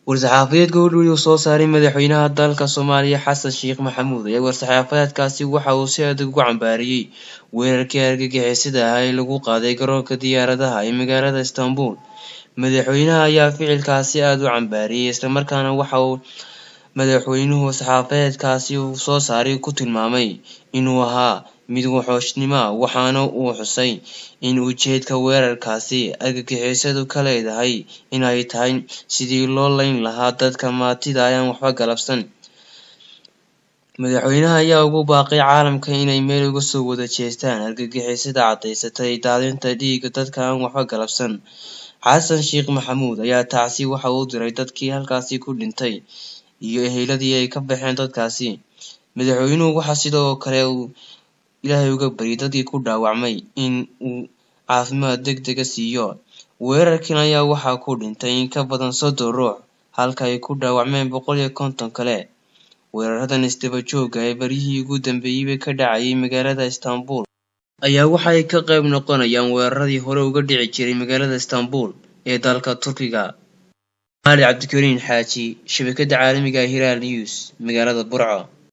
war-saxaafadeedka uu soo saaray madaxweynaha dalka Soomaaliya Xasan Sheekh Maxamuud ayaa war-saxaafadeedkaasi waxa uu si adag ugu cambaariyay weerarkii argagixisada ah ee lagu qaaday garoonka diyaaradaha ee magaalada Istanbul. Madaxweynaha ayaa ficilkaasi aad u cambaariyay isla markaana waxa uu madaxweynuhu saxaafadeedkaasi uu soo saaray ku tilmaamay inuu ahaa mid wuxuushnimo ah, waxaana uu xusay in ujeedka weerarkaasi argagixisadu ka leedahay inay tahay sidii loo layn lahaa dadka maatida aan waxba galabsan. Madaxweynaha ayaa ugu baaqay caalamka inay meel uga soo wada jeestaan argagixisada cadaysatay daadinta dhiigga dadka aan waxba galabsan. Xasan Sheekh Maxamuud ayaa tacsi waxa uu diray dadkii halkaasi ku dhintay iyo eheladii ay ka baxeen dadkaasi. Madaxweynuhu waxa sidoo kale uu Ilaahay uga baryay dadkii ku dhaawacmay in uu caafimaad degdeg ah siiyo. Weerarkan ayaa waxaa ku dhintay in ka badan 30 ruux halka ay ku dhaawacmeen 150 kale. Weeraradan isdaba joogga ah ee baryihii ugu dambeeyay ka dhacayay magaalada Istanbul ayaa waxa ay ka qayb noqonayaan weeraradii hore uga dhici jiray magaalada Istanbul ee dalka Turkiga. Ali Cabdikariin Xaaji, shabakada caalamiga ah Hiral News, magaalada Burco.